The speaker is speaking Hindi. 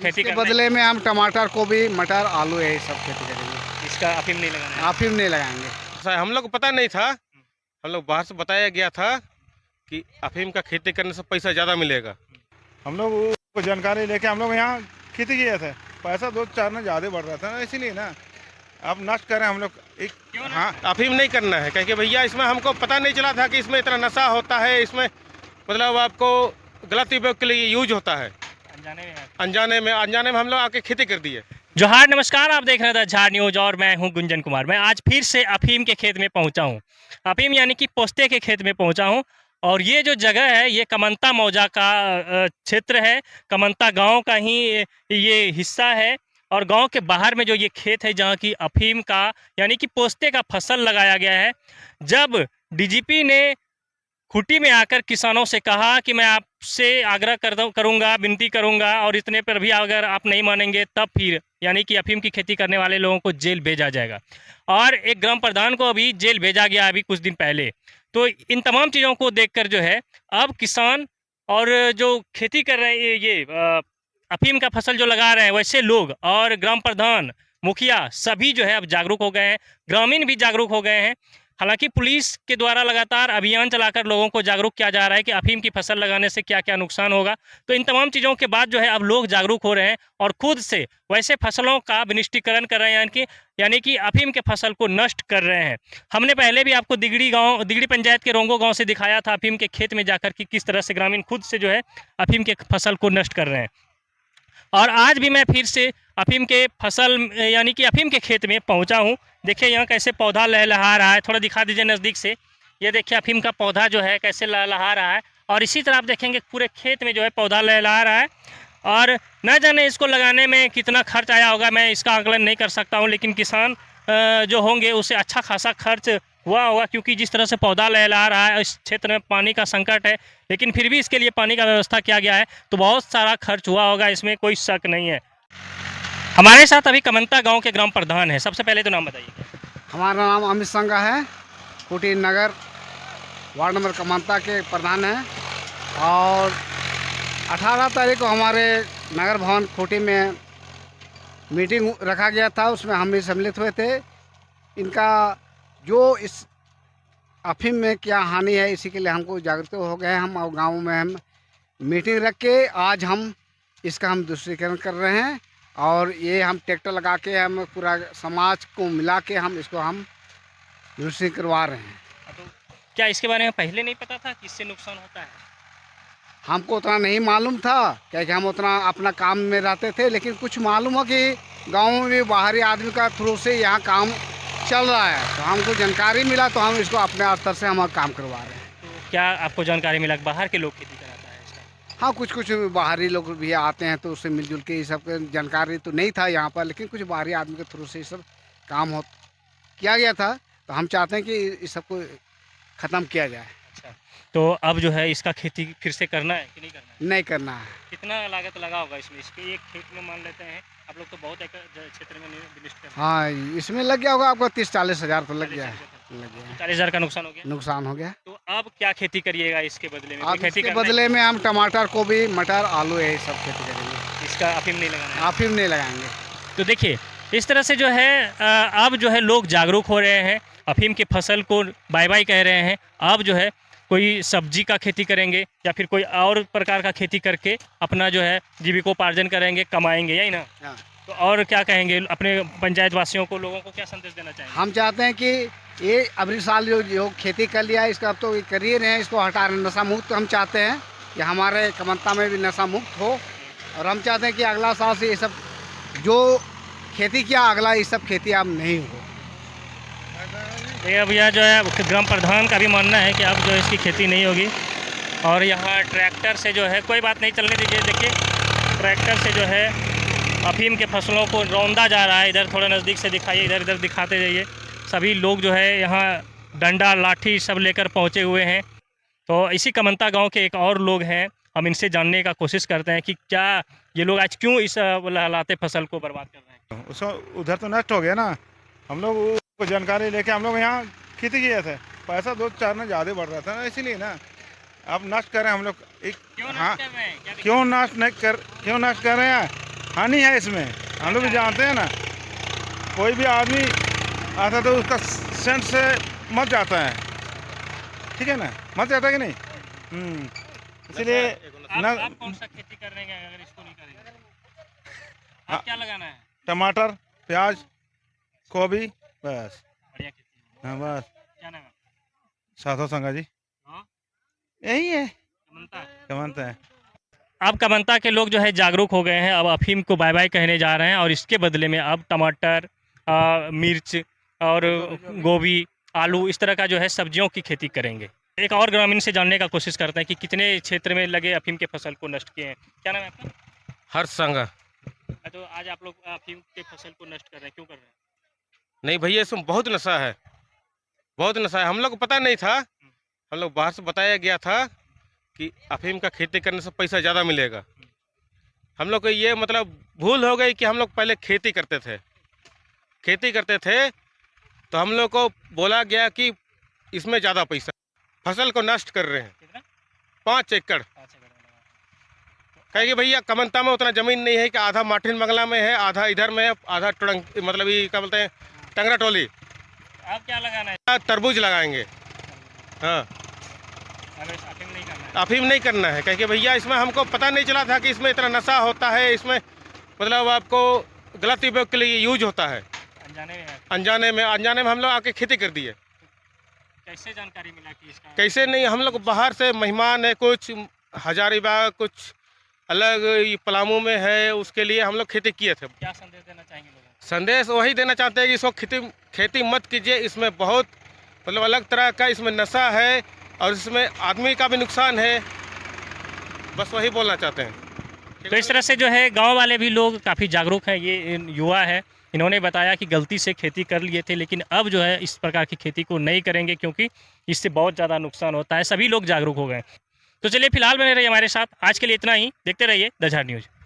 खेती के करना है? बदले में हम टमाटर, गोभी, मटर, आलू यही सब खेती करेंगे। इसका अफीम नहीं लगाना है? अफीम नहीं लगाएंगे। हम लोग को पता नहीं था, हम लोग बाहर से बताया गया था कि अफीम का खेती करने से पैसा ज़्यादा मिलेगा। हम लोग को जानकारी लेके हम लोग यहाँ खेती किए थे, पैसा 2-4 ना ज़्यादा बढ़ रहा था ना, इसीलिए ना अब नष्ट करें हम लोग एक। हाँ, अफीम नहीं करना है क्योंकि भैया इसमें हमको पता नहीं चला था कि इसमें इतना नशा होता है, इसमें मतलब आपको गलत उपयोग के लिए यूज होता है। अनजाने में हम लोग आके खेती कर दिए। जोहार, नमस्कार। आप देख रहे थे झार न्यूज और मैं हूं गुंजन कुमार। मैं आज फिर से अफीम के खेत में पहुंचा हूं। अफीम यानी कि पोस्ते के खेत में पहुंचा हूं और ये जो जगह है ये कमंता मौजा का क्षेत्र है। कमंता गांव का ही ये हिस्सा है और गांव के बाहर में जो ये खेत है जहां की अफीम का यानी कि पोस्ते का फसल लगाया गया है। जब डीजीपी ने खूंटी में आकर किसानों से कहा कि मैं आपसे आग्रह करूंगा, विनती करूंगा और इतने पर भी अगर आप नहीं मानेंगे तब फिर यानी कि अफीम की खेती करने वाले लोगों को जेल भेजा जाएगा। और एक ग्राम प्रधान को अभी जेल भेजा गया अभी कुछ दिन पहले। तो इन तमाम चीज़ों को देखकर जो है अब किसान और जो खेती कर रहे हैं ये अफीम का फसल जो लगा रहे हैं वैसे लोग और ग्राम प्रधान, मुखिया सभी जो है अब जागरूक हो गए हैं। ग्रामीण भी जागरूक हो गए हैं। हालांकि पुलिस के द्वारा लगातार अभियान चलाकर लोगों को जागरूक किया जा रहा है कि अफीम की फसल लगाने से क्या क्या नुकसान होगा। तो इन तमाम चीज़ों के बाद जो है अब लोग जागरूक हो रहे हैं और खुद से वैसे फसलों का विनिष्टीकरण कर रहे हैं यानी कि अफीम के फसल को नष्ट कर रहे हैं। हमने पहले भी आपको दिगड़ी पंचायत के रोंगो गाँव से दिखाया था अफीम के खेत में जाकर कि किस तरह से ग्रामीण खुद से जो है अफीम के फसल को नष्ट कर रहे हैं। और आज भी मैं फिर से अफीम के फसल यानी कि अफीम के खेत में पहुंचा हूं। देखिए यहाँ कैसे पौधा लहलहा रहा है, थोड़ा दिखा दीजिए नज़दीक से। ये देखिए अफीम का पौधा जो है कैसे लहलहा रहा है और इसी तरह आप देखेंगे पूरे खेत में जो है पौधा लहलहा रहा है। और न जाने इसको लगाने में कितना खर्च आया होगा, मैं इसका आकलन नहीं कर सकता हूँ, लेकिन किसान जो होंगे उसे अच्छा खासा खर्च हुआ होगा क्योंकि जिस तरह से पौधा लहलहा रहा है। इस क्षेत्र में पानी का संकट है लेकिन फिर भी इसके लिए पानी का व्यवस्था किया गया है तो बहुत सारा खर्च हुआ होगा, इसमें कोई शक नहीं है। हमारे साथ अभी कमंता गांव के ग्राम प्रधान है। सबसे पहले तो नाम बताइए। हमारा नाम अमित संगा है, खूंटी नगर वार्ड नंबर कमंता के प्रधान हैं। और 18 तारीख को हमारे नगर भवन खूंटी में मीटिंग रखा गया था, उसमें हम भी सम्मिलित हुए थे। इनका जो इस अफीम में क्या हानि है इसी के लिए हमको जागरूक हो गए। हम और गाँव में हम मीटिंग रख के आज हम इसका दूसरीकरण कर रहे हैं और ये हम ट्रैक्टर लगा के हम पूरा समाज को मिला के हम इसको दूसरी करवा रहे हैं। तो क्या इसके बारे में पहले नहीं पता था कि इससे नुकसान होता है? हमको उतना नहीं मालूम था क्योंकि हम उतना अपना काम में रहते थे, लेकिन कुछ मालूम हो कि गाँव में बाहरी आदमी का थ्रू से यहाँ काम चल रहा है तो हमको जानकारी मिला तो हम इसको अपने स्तर से हम काम करवा रहे हैं। तो क्या आपको जानकारी मिला बाहर के लोग खेती कराता है इसका? हाँ, कुछ बाहरी लोग भी आते हैं तो उससे मिलजुल के ये सब जानकारी तो नहीं था यहाँ पर, लेकिन कुछ बाहरी आदमी के थ्रू से ये सब काम किया गया था तो हम चाहते हैं कि इस सबको ख़त्म किया जाए। अच्छा, तो अब जो है इसका खेती फिर से करना है कि नहीं करना है? नहीं करना है। कितना लागत लगा होगा इसमें? इसके एक खेत में मान लेते हैं आप लोग तो बहुत एकड़ क्षेत्र में विनिष्ट कर रहे हैं। हाँ, इसमें लग गया होगा आपको 30-40 हज़ार तो लग गया है। 40,000 का नुकसान हो गया। नुकसान हो गया। तो अब क्या खेती करिएगा इसके बदले में? अब खेती इसके करना है? बदले में हम टमाटर, गोभी, मटर, आलू यही सब खेती करेंगे। इसका अफीम नहीं लगाना है? अफीम नहीं लगाएंगे। तो देखिए इस तरह से जो है अब जो है लोग जागरूक हो रहे हैं, अफीम की फसल को बाय बाय कह रहे हैं। अब जो है कोई सब्जी का खेती करेंगे या फिर कोई और प्रकार का खेती करके अपना जो है जीविकोपार्जन करेंगे, कमाएंगे, यही ना? हाँ। तो और क्या कहेंगे अपने पंचायत वासियों को, लोगों को क्या संदेश देना चाहेंगे? हम चाहते हैं कि ये अगले साल जो खेती कर लिया है इसका अब तो ये कर ही रहे हैं, इसको हटा रहे, नशा मुक्त हम चाहते हैं कि हमारे कमंता में भी नशा मुक्त हो। और हम चाहते हैं कि अगला साल से ये सब जो खेती किया अगला ये सब खेती अब नहीं हो। भैया भैया जो है ग्राम प्रधान का भी मानना है कि अब जो इसकी खेती नहीं होगी और यहाँ ट्रैक्टर से जो है कोई बात नहीं, चलने दीजिए। देखिए ट्रैक्टर से जो है अफीम के फसलों को रौंदा जा रहा है। इधर थोड़ा नज़दीक से दिखाइए, इधर इधर दिखाते जाइए। सभी लोग जो है यहाँ डंडा लाठी सब लेकर पहुँचे हुए हैं। तो इसी कमंता गांव के एक और लोग हैं, हम इनसे जानने का कोशिश करते हैं कि क्या ये लोग आज क्यों इस लहलाते फसल को बर्बाद कर रहे हैं। उसको उधर तो नष्ट हो गया ना, हम लोग को जानकारी लेके हम लोग यहाँ खेती किए थे, पैसा 2-4 ना ज़्यादा बढ़ रहा था ना, इसीलिए ना अब नष्ट करें हम लोग एक। हाँ, क्यों नष्ट कर रहे हैं? हानि है इसमें, हम लोग भी जानते हैं ना। कोई भी आदमी आता तो उसका सेंट से मर जाता है, ठीक है ना, मर जाता है कि नहीं। इसलिए आप कौन सा खेती कर रहे हैं अगर इसको नहीं करेंगे? आप क्या लगाना है? टमाटर, प्याज, गोभी, बस। बढ़िया खेती है। हाँ बस। क्या नाम है? साधो संगा जी, हाँ? यही है, कमंता है। कमानता है। अब कमंता के लोग जो है जागरूक हो गए हैं, अब अफीम को बाय बाय कहने जा रहे हैं और इसके बदले में अब टमाटर, मिर्च और गोभी, आलू इस तरह का जो है सब्जियों की खेती करेंगे। एक और ग्रामीण से जानने का कोशिश करते हैं कि कितने क्षेत्र में लगे अफीम के फसल को नष्ट किए हैं। क्या नाम है आपका? हर्ष संगा। तो आज आप लोग अफीम के फसल को नष्ट कर रहे हैं, क्यों कर रहे हैं? नहीं भैया, इसमें बहुत नशा है, बहुत नशा है। हम लोग को पता नहीं था, हम लोग बाहर से बताया गया था कि अफीम का खेती करने से पैसा ज़्यादा मिलेगा। हम लोग को ये मतलब भूल हो गई कि हम लोग पहले खेती करते थे तो हम लोग को बोला गया कि इसमें ज़्यादा पैसा, फसल को नष्ट कर रहे हैं। कितना? 5 एकड़। कहेंगे भैया कमंता में उतना ज़मीन नहीं है कि आधा मार्टिन बंगला में है, आधा इधर में है, आधा टुरंग मतलब ये क्या बोलते हैं टंगरा टोली। आप क्या लगाना है? तरबूज लगाएंगे। हाँ, अफीम नहीं करना है। अफीम नहीं करना है, कहेंगे भैया इसमें हमको पता नहीं चला था कि इसमें इतना नशा होता है, इसमें मतलब आपको गलत उपयोग के लिए यूज होता है। अनजाने में हम लोग आके खेती कर दिए। कैसे जानकारी मिला कि इसका? कैसे नहीं, हम लोग बाहर से मेहमान है, कुछ हजारीबाग, कुछ अलग ये पलामू में है, उसके लिए हम लोग खेती किए थे। क्या संदेश देना चाहेंगे लोगों को? संदेश वही देना चाहते हैं कि इसको खेती मत कीजिए, इसमें बहुत मतलब अलग तरह का इसमें नशा है और इसमें आदमी का भी नुकसान है, बस वही बोलना चाहते हैं। तो इस तरह से जो है गांव वाले भी लोग काफ़ी जागरूक हैं। ये युवा है, इन्होंने बताया कि गलती से खेती कर लिए थे लेकिन अब जो है इस प्रकार की खेती को नहीं करेंगे क्योंकि इससे बहुत ज़्यादा नुकसान होता है। सभी लोग जागरूक हो गए। तो चलिए फिलहाल बने रहिए हमारे साथ। आज के लिए इतना ही। देखते रहिए द झाड़ न्यूज़।